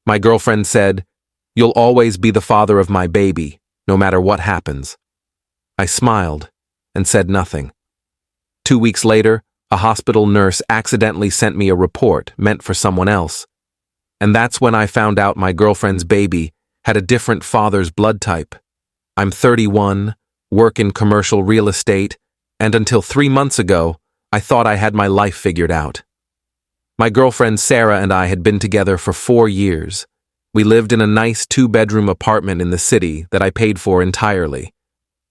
My girlfriend said, "You'll always be the father of my baby, no matter what happens." I smiled and said nothing. 2 weeks later, a hospital nurse accidentally sent me a report meant for someone else. And that's when I found out my girlfriend's baby had a different father's blood type. I'm 31, work in commercial real estate, and until 3 months ago, I thought I had my life figured out. My girlfriend Sarah and I had been together for 4 years. We lived in a nice 2-bedroom apartment in the city that I paid for entirely.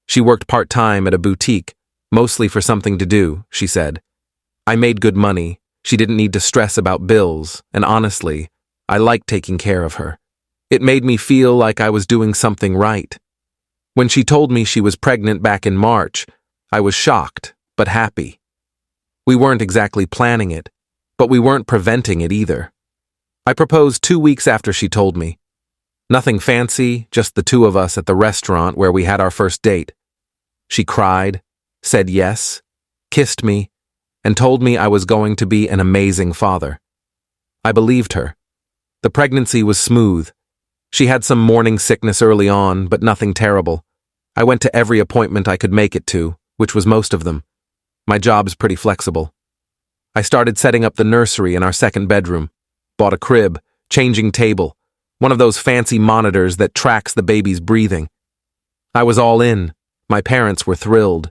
She worked part-time at a boutique, mostly for something to do, she said. I made good money, she didn't need to stress about bills, and honestly, I liked taking care of her. It made me feel like I was doing something right. When she told me she was pregnant back in March, I was shocked, but happy. We weren't exactly planning it, but we weren't preventing it either. I proposed 2 weeks after she told me. Nothing fancy, just the two of us at the restaurant where we had our first date. She cried, said yes, kissed me, and told me I was going to be an amazing father. I believed her. The pregnancy was smooth. She had some morning sickness early on, but nothing terrible. I went to every appointment I could make it to, which was most of them. My job's pretty flexible. I started setting up the nursery in our second bedroom, bought a crib, changing table, one of those fancy monitors that tracks the baby's breathing. I was all in. My parents were thrilled.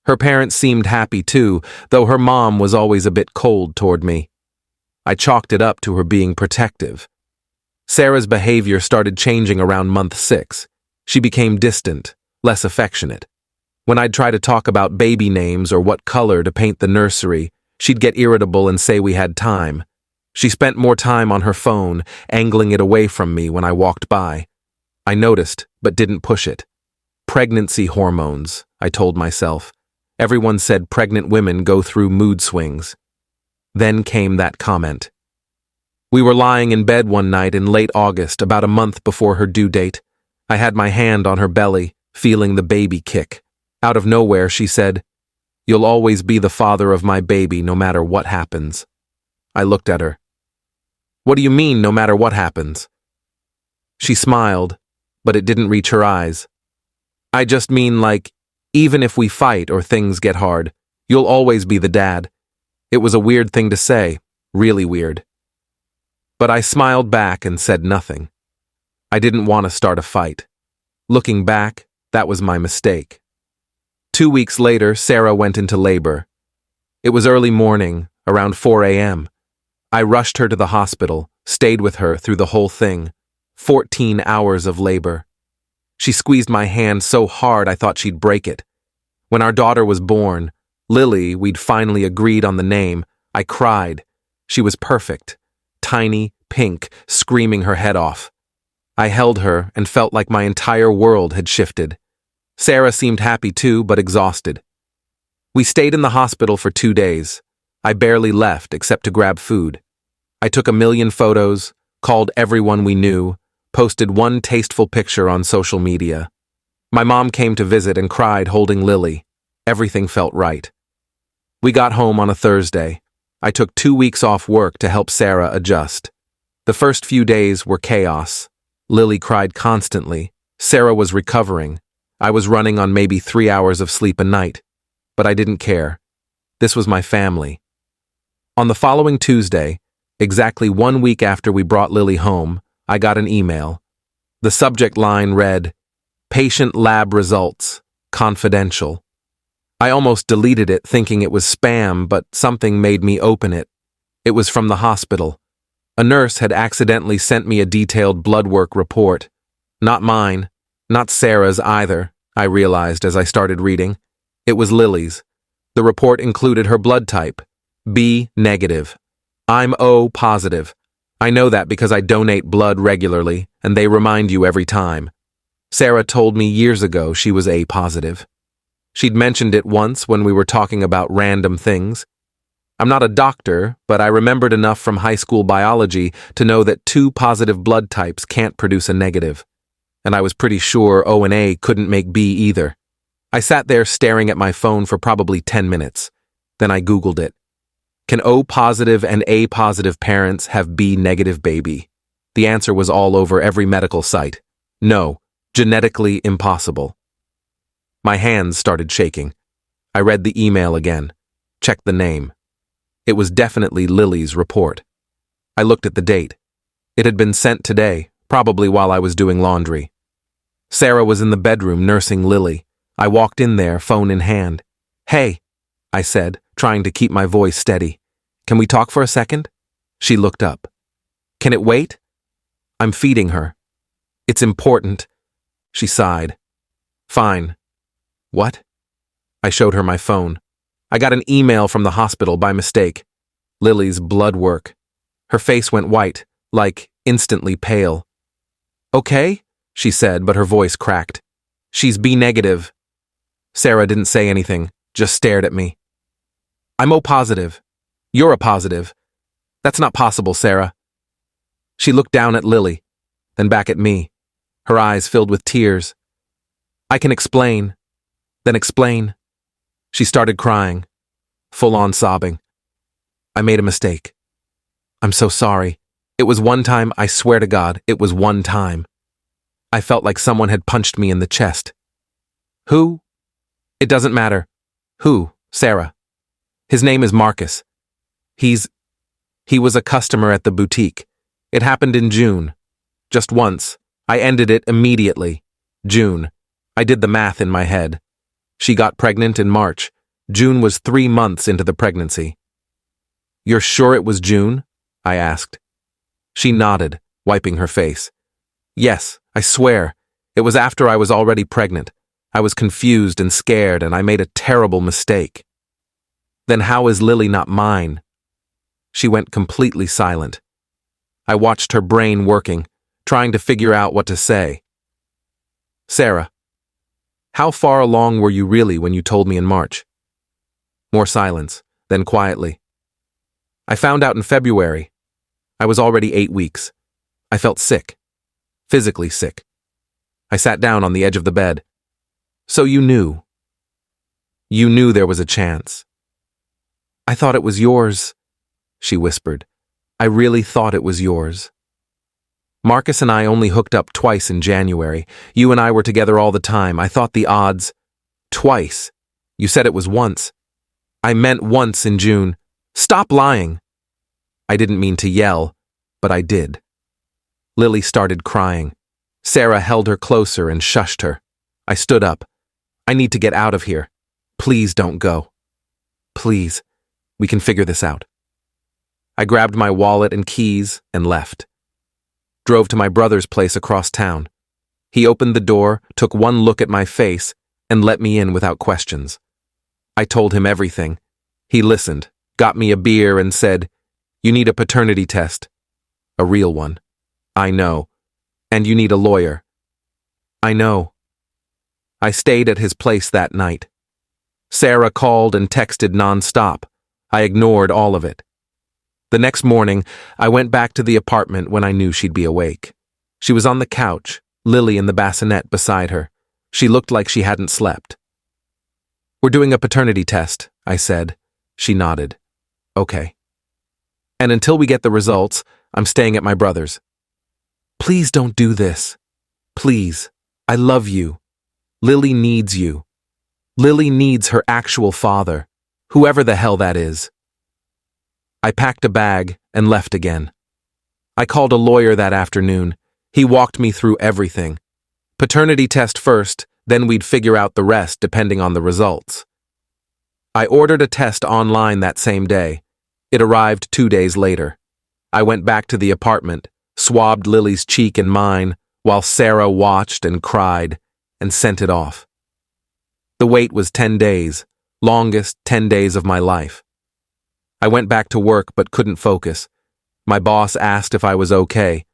Her parents seemed happy too, though her mom was always a bit cold toward me. I chalked it up to her being protective. Sarah's behavior started changing around month 6. She became distant, less affectionate. When I'd try to talk about baby names or what color to paint the nursery, she'd get irritable and say we had time. She spent more time on her phone, angling it away from me when I walked by. I noticed, but didn't push it. Pregnancy hormones, I told myself. Everyone said pregnant women go through mood swings. Then came that comment. We were lying in bed one night in late August, about a month before her due date. I had my hand on her belly, feeling the baby kick. Out of nowhere, she said, "You'll always be the father of my baby, no matter what happens." I looked at her. "What do you mean, no matter what happens?" She smiled, but it didn't reach her eyes. "I just mean, like, even if we fight or things get hard, you'll always be the dad." It was a weird thing to say, really weird. But I smiled back and said nothing. I didn't want to start a fight. Looking back, that was my mistake. 2 weeks later, Sarah went into labor. It was early morning, around 4 a.m. I rushed her to the hospital, stayed with her through the whole thing. 14 hours of labor. She squeezed my hand so hard I thought she'd break it. When our daughter was born, Lily, we'd finally agreed on the name, I cried. She was perfect. Tiny, pink, screaming her head off. I held her and felt like my entire world had shifted. Sarah seemed happy too, but exhausted. We stayed in the hospital for 2 days. I barely left except to grab food. I took a million photos, called everyone we knew, posted one tasteful picture on social media. My mom came to visit and cried holding Lily. Everything felt right. We got home on a Thursday. I took 2 weeks off work to help Sarah adjust. The first few days were chaos. Lily cried constantly. Sarah was recovering. I was running on maybe 3 hours of sleep a night. But I didn't care. This was my family. On the following Tuesday, exactly 1 week after we brought Lily home, I got an email. The subject line read, "Patient lab results, confidential." I almost deleted it thinking it was spam, but something made me open it. It was from the hospital. A nurse had accidentally sent me a detailed blood work report. Not mine, not Sarah's either, I realized as I started reading. It was Lily's. The report included her blood type, B negative. I'm O positive. I know that because I donate blood regularly, and they remind you every time. Sarah told me years ago she was A positive. She'd mentioned it once when we were talking about random things. I'm not a doctor, but I remembered enough from high school biology to know that 2 positive blood types can't produce a negative. And I was pretty sure O and A couldn't make B either. I sat there staring at my phone for probably 10 minutes. Then I Googled it. Can O positive and A positive parents have B negative baby? The answer was all over every medical site. No, genetically impossible. My hands started shaking. I read the email again, checked the name. It was definitely Lily's report. I looked at the date. It had been sent today, probably while I was doing laundry. Sarah was in the bedroom nursing Lily. I walked in there, phone in hand. "Hey," I said, trying to keep my voice steady. "Can we talk for a second?" She looked up. "Can it wait?" "I'm feeding her." "It's important." She sighed. "Fine." "What?" I showed her my phone. I got an email from the hospital by mistake. Lily's blood work. Her face went white, like instantly pale. "Okay," she said, but her voice cracked. "She's B negative." Sarah didn't say anything, just stared at me. "I'm O positive. You're a positive. That's not possible, Sarah." She looked down at Lily, then back at me, her eyes filled with tears. "I can explain." "Then explain." She started crying, full-on sobbing. "I made a mistake. I'm so sorry. It was one time, I swear to God, it was one time. I felt like someone had punched me in the chest." "Who?" "It doesn't matter." "Who?" "Sarah. His name is Marcus. He was a customer at the boutique. It happened in June. Just once. I ended it immediately. June. I did the math in my head. She got pregnant in March. June was 3 months into the pregnancy." "You're sure it was June?" I asked. She nodded, wiping her face. "Yes, I swear. It was after I was already pregnant. I was confused and scared, and I made a terrible mistake." "Then how is Lily not mine?" She went completely silent. I watched her brain working, trying to figure out what to say. "Sarah, how far along were you really when you told me in March?" More silence, then quietly. "I found out in February. I was already 8 weeks. I felt sick. Physically sick." I sat down on the edge of the bed. "So you knew? You knew there was a chance?" "I thought it was yours," she whispered. "I really thought it was yours. Marcus and I only hooked up twice in January. You and I were together all the time. I thought the odds..." "Twice? You said it was once." "I meant once in June." "Stop lying." I didn't mean to yell, but I did. Lily started crying. Sarah held her closer and shushed her. I stood up. "I need to get out of here. Please don't go. Please. We can figure this out." I grabbed my wallet and keys and left. Drove to my brother's place across town. He opened the door, took one look at my face, and let me in without questions. I told him everything. He listened, got me a beer, and said, "You need a paternity test." "A real one." "I know. And you need a lawyer." "I know." I stayed at his place that night. Sarah called and texted nonstop. I ignored all of it. The next morning, I went back to the apartment when I knew she'd be awake. She was on the couch, Lily in the bassinet beside her. She looked like she hadn't slept. "We're doing a paternity test," I said. She nodded. "Okay. And until we get the results, I'm staying at my brother's." "Please don't do this. Please. I love you. Lily needs you. Lily needs her actual father, whoever the hell that is." I packed a bag and left again. I called a lawyer that afternoon. He walked me through everything. Paternity test first, then we'd figure out the rest depending on the results. I ordered a test online that same day. It arrived 2 days later. I went back to the apartment, swabbed Lily's cheek and mine, while Sarah watched and cried, and sent it off. The wait was 10 days, longest 10 days of my life. I went back to work but couldn't focus. My boss asked if I was okay.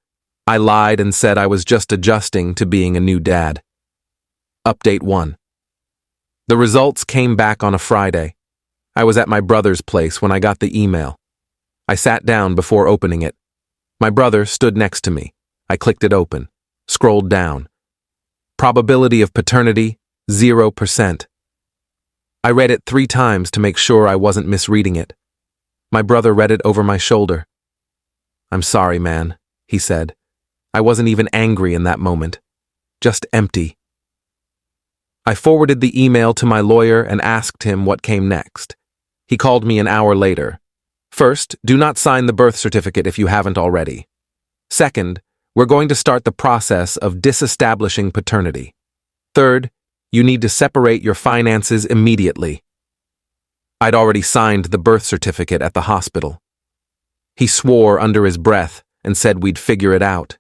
I lied and said I was just adjusting to being a new dad. Update 1. The results came back on a Friday. I was at my brother's place when I got the email. I sat down before opening it. My brother stood next to me. I clicked it open, scrolled down. Probability of paternity, 0%. I read it 3 times to make sure I wasn't misreading it. My brother read it over my shoulder. "I'm sorry, man," he said. I wasn't even angry in that moment. Just empty. I forwarded the email to my lawyer and asked him what came next. He called me an hour later. First, do not sign the birth certificate if you haven't already. Second, we're going to start the process of disestablishing paternity. Third, you need to separate your finances immediately. I'd already signed the birth certificate at the hospital. He swore under his breath and said we'd figure it out.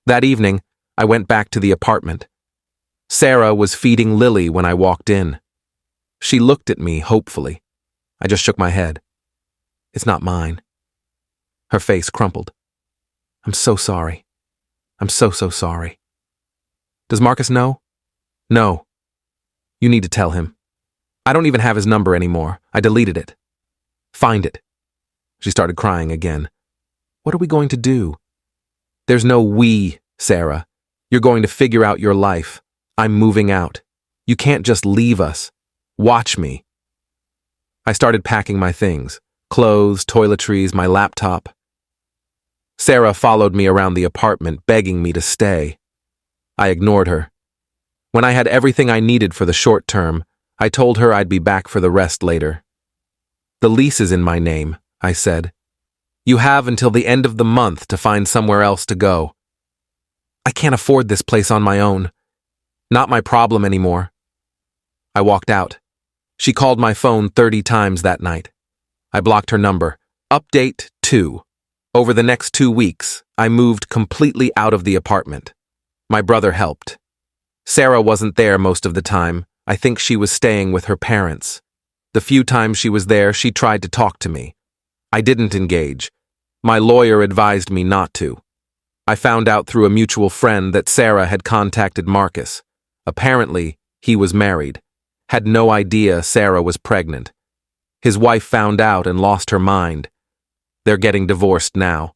That evening, I went back to the apartment. Sarah was feeding Lily when I walked in. She looked at me hopefully. I just shook my head. It's not mine. Her face crumpled. I'm so sorry. I'm so sorry. Does Marcus know? No. You need to tell him. I don't even have his number anymore. I deleted it. Find it. She started crying again. What are we going to do? There's no we, Sarah. You're going to figure out your life. I'm moving out. You can't just leave us. Watch me. I started packing my things. Clothes, toiletries, my laptop. Sarah followed me around the apartment, begging me to stay. I ignored her. When I had everything I needed for the short term, I told her I'd be back for the rest later. The lease is in my name, I said. You have until the end of the month to find somewhere else to go. I can't afford this place on my own. Not my problem anymore. I walked out. She called my phone 30 times that night. I blocked her number. Update 2. Over the next 2 weeks, I moved completely out of the apartment. My brother helped. Sarah wasn't there most of the time. I think she was staying with her parents. The few times she was there, she tried to talk to me. I didn't engage. My lawyer advised me not to. I found out through a mutual friend that Sarah had contacted Marcus. Apparently, he was married. Had no idea Sarah was pregnant. His wife found out and lost her mind. They're getting divorced now.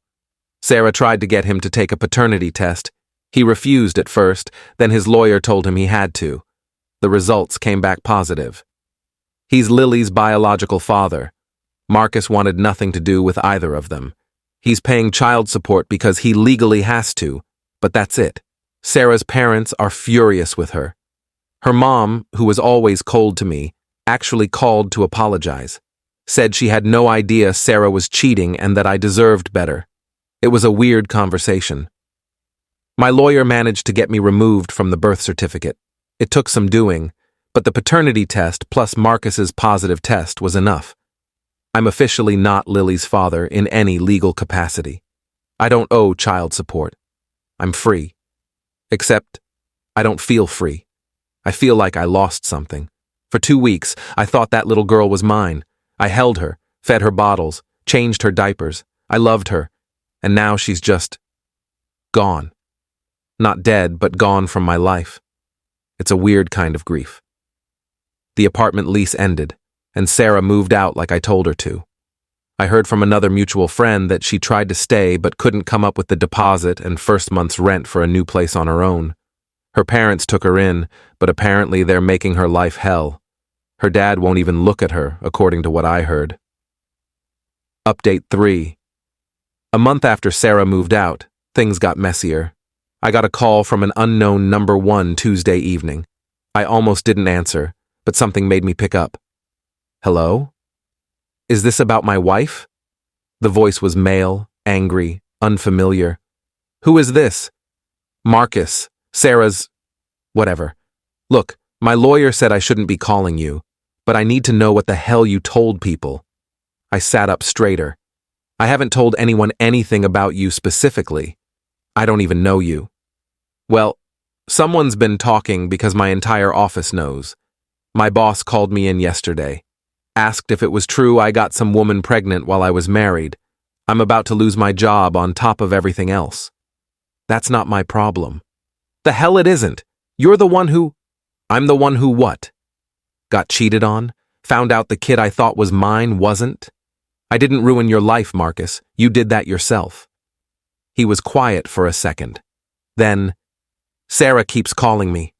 Sarah tried to get him to take a paternity test. He refused at first, then his lawyer told him he had to. The results came back positive. He's Lily's biological father. Marcus wanted nothing to do with either of them. He's paying child support because he legally has to, but that's it. Sarah's parents are furious with her. Her mom, who was always cold to me, actually called to apologize. Said she had no idea Sarah was cheating and that I deserved better. It was a weird conversation. My lawyer managed to get me removed from the birth certificate. It took some doing, but the paternity test plus Marcus's positive test was enough. I'm officially not Lily's father in any legal capacity. I don't owe child support. I'm free. Except, I don't feel free. I feel like I lost something. For 2 weeks, I thought that little girl was mine. I held her, fed her bottles, changed her diapers. I loved her. And now she's just gone. Not dead, but gone from my life. It's a weird kind of grief. The apartment lease ended, and Sarah moved out like I told her to. I heard from another mutual friend that she tried to stay but couldn't come up with the deposit and first month's rent for a new place on her own. Her parents took her in, but apparently they're making her life hell. Her dad won't even look at her, according to what I heard. Update 3. A month after Sarah moved out, things got messier. I got a call from an unknown number one Tuesday evening. I almost didn't answer, but something made me pick up. Hello? Is this about my wife? The voice was male, angry, unfamiliar. Who is this? Marcus, Sarah's... whatever. Look, my lawyer said I shouldn't be calling you, but I need to know what the hell you told people. I sat up straighter. I haven't told anyone anything about you specifically. I don't even know you. Well, someone's been talking because my entire office knows. My boss called me in yesterday. Asked if it was true I got some woman pregnant while I was married. I'm about to lose my job on top of everything else. That's not my problem. The hell it isn't. You're the one who... I'm the one who what? Got cheated on? Found out the kid I thought was mine wasn't? I didn't ruin your life, Marcus. You did that yourself. He was quiet for a second. Then, Sarah keeps calling me,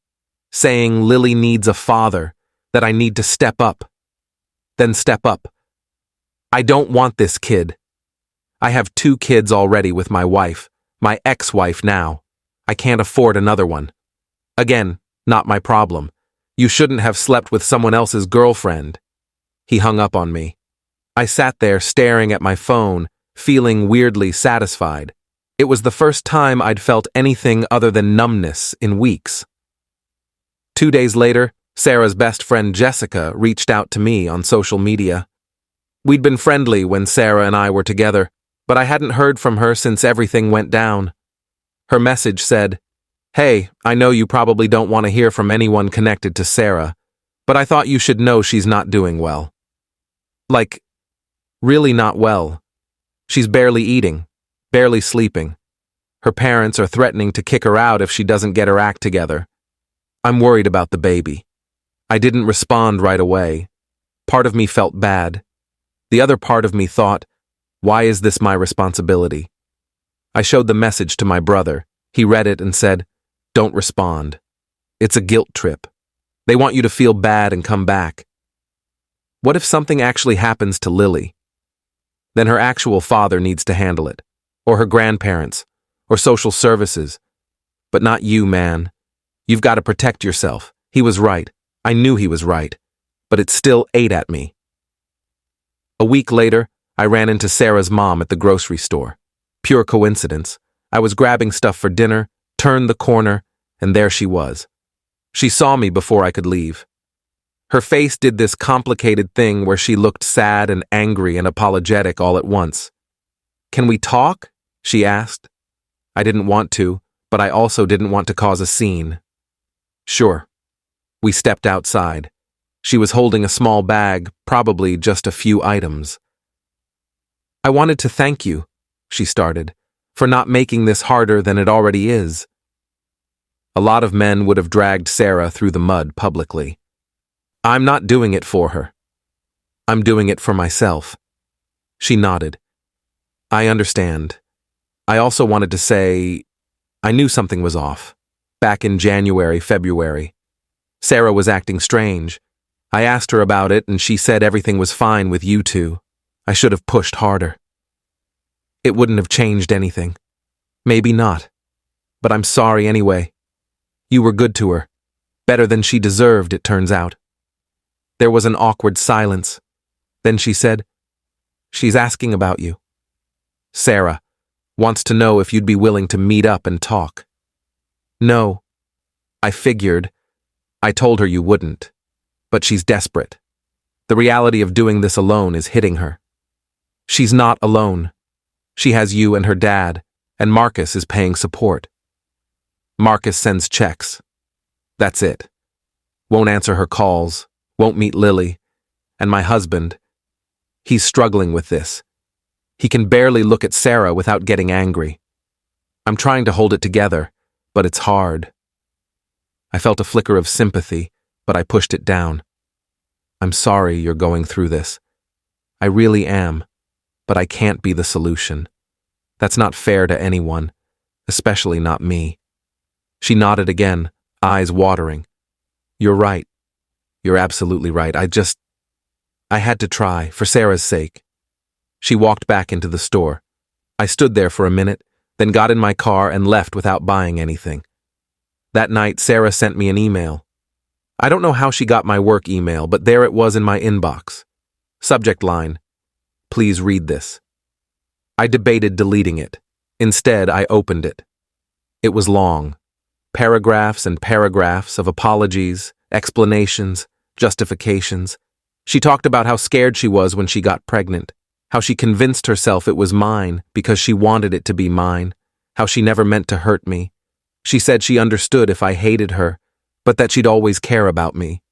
saying Lily needs a father, that I need to step up. Then step up. I don't want this kid. I have 2 kids already with my wife. My ex-wife now. I can't afford another one. Again, not my problem. You shouldn't have slept with someone else's girlfriend. He hung up on me. I sat there staring at my phone, feeling weirdly satisfied. It was the first time I'd felt anything other than numbness in weeks. 2 days later, Sarah's best friend Jessica reached out to me on social media. We'd been friendly when Sarah and I were together, but I hadn't heard from her since everything went down. Her message said, "Hey, I know you probably don't want to hear from anyone connected to Sarah, but I thought you should know she's not doing well. Like, really not well. She's barely eating, barely sleeping. Her parents are threatening to kick her out if she doesn't get her act together. I'm worried about the baby." I didn't respond right away. Part of me felt bad. The other part of me thought, why is this my responsibility? I showed the message to my brother. He read it and said, "Don't respond. It's a guilt trip. They want you to feel bad and come back. What if something actually happens to Lily? Then her actual father needs to handle it, or her grandparents, or social services. But not you, man. You've got to protect yourself." He was right. I knew he was right, but it still ate at me. A week later, I ran into Sarah's mom at the grocery store. Pure coincidence. I was grabbing stuff for dinner, turned the corner, and there she was. She saw me before I could leave. Her face did this complicated thing where she looked sad and angry and apologetic all at once. "Can we talk?" she asked. I didn't want to, but I also didn't want to cause a scene. "Sure." We stepped outside. She was holding a small bag, probably just a few items. "I wanted to thank you," she started, "for not making this harder than it already is." A lot of men would have dragged Sarah through the mud publicly. I'm not doing it for her. I'm doing it for myself. She nodded. I understand. I also wanted to say, I knew something was off. Back in January, February. Sarah was acting strange. I asked her about it and she said everything was fine with you two. I should have pushed harder. It wouldn't have changed anything. Maybe not. But I'm sorry anyway. You were good to her. Better than she deserved, it turns out. There was an awkward silence. Then she said, She's asking about you. Sarah wants to know if you'd be willing to meet up and talk. No. I figured. I told her you wouldn't. But she's desperate. The reality of doing this alone is hitting her. She's not alone. She has you and her dad, and Marcus is paying support. Marcus sends checks. That's it. Won't answer her calls, won't meet Lily. And my husband, he's struggling with this. He can barely look at Sarah without getting angry. I'm trying to hold it together, but it's hard. I felt a flicker of sympathy, but I pushed it down. I'm sorry you're going through this. I really am, but I can't be the solution. That's not fair to anyone, especially not me. She nodded again, eyes watering. You're right. You're absolutely right. I had to try, for Sarah's sake. She walked back into the store. I stood there for a minute, then got in my car and left without buying anything. That night, Sarah sent me an email. I don't know how she got my work email, but there it was in my inbox. Subject line, please read this. I debated deleting it. Instead, I opened it. It was long. Paragraphs and paragraphs of apologies, explanations, justifications. She talked about how scared she was when she got pregnant, how she convinced herself it was mine because she wanted it to be mine, how she never meant to hurt me. She said she understood if I hated her, but that she'd always care about me.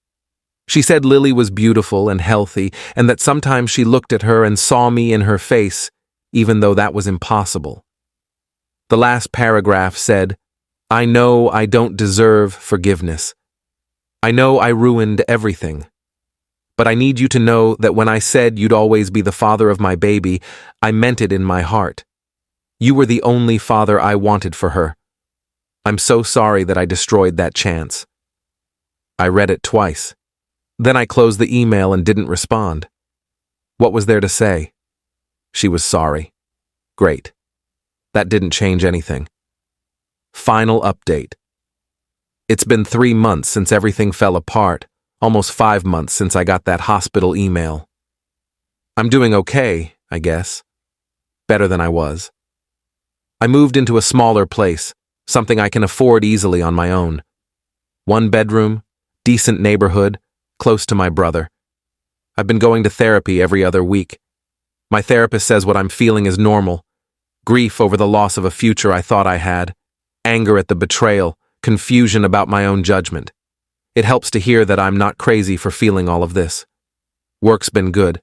She said Lily was beautiful and healthy, and that sometimes she looked at her and saw me in her face, even though that was impossible. The last paragraph said, I know I don't deserve forgiveness. I know I ruined everything. But I need you to know that when I said you'd always be the father of my baby, I meant it in my heart. You were the only father I wanted for her. I'm so sorry that I destroyed that chance. I read it twice. Then I closed the email and didn't respond. What was there to say? She was sorry. Great. That didn't change anything. Final update. It's been 3 months since everything fell apart, almost 5 months since I got that hospital email. I'm doing okay, I guess. Better than I was. I moved into a smaller place, something I can afford easily on my own. 1 bedroom, decent neighborhood, close to my brother. I've been going to therapy every other week. My therapist says what I'm feeling is normal. Grief over the loss of a future I thought I had. Anger at the betrayal. Confusion about my own judgment. It helps to hear that I'm not crazy for feeling all of this. Work's been good.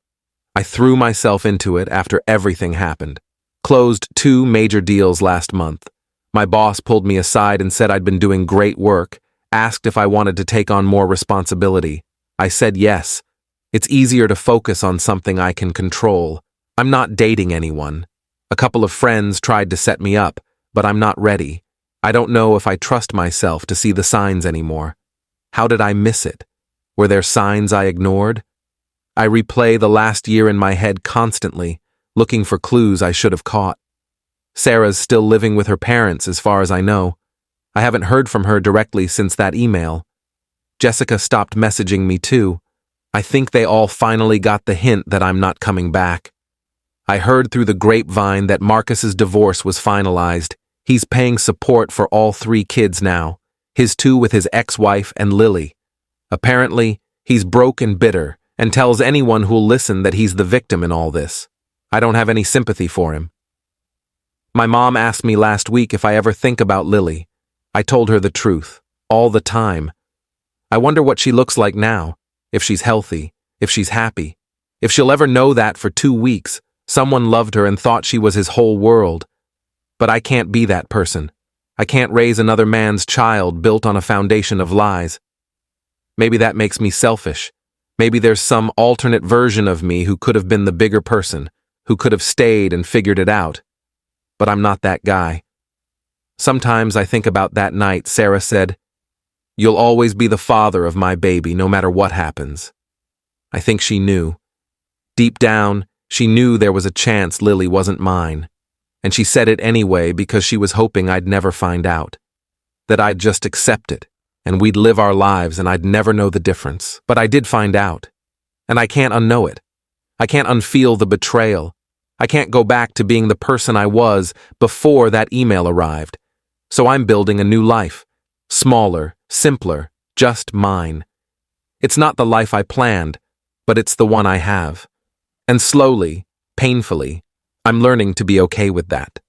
I threw myself into it after everything happened. Closed 2 major deals last month. My boss pulled me aside and said I'd been doing great work, asked if I wanted to take on more responsibility. I said yes. It's easier to focus on something I can control. I'm not dating anyone. A couple of friends tried to set me up, but I'm not ready. I don't know if I trust myself to see the signs anymore. How did I miss it? Were there signs I ignored? I replay the last year in my head constantly, looking for clues I should have caught. Sarah's still living with her parents as far as I know. I haven't heard from her directly since that email. Jessica stopped messaging me too. I think they all finally got the hint that I'm not coming back. I heard through the grapevine that Marcus's divorce was finalized. He's paying support for all 3 kids now, his 2 with his ex-wife and Lily. Apparently, he's broke and bitter and tells anyone who'll listen that he's the victim in all this. I don't have any sympathy for him. My mom asked me last week if I ever think about Lily. I told her the truth, all the time. I wonder what she looks like now, if she's healthy, if she's happy, if she'll ever know that for 2 weeks, someone loved her and thought she was his whole world. But I can't be that person. I can't raise another man's child built on a foundation of lies. Maybe that makes me selfish. Maybe there's some alternate version of me who could have been the bigger person, who could have stayed and figured it out. But I'm not that guy. Sometimes I think about that night Sarah said, "You'll always be the father of my baby, no matter what happens." I think she knew. Deep down, she knew there was a chance Lily wasn't mine. And she said it anyway because she was hoping I'd never find out. That I'd just accept it, and we'd live our lives and I'd never know the difference. But I did find out. And I can't unknow it. I can't unfeel the betrayal. I can't go back to being the person I was before that email arrived. So I'm building a new life. Smaller, simpler, just mine. It's not the life I planned, but it's the one I have. And slowly, painfully, I'm learning to be okay with that.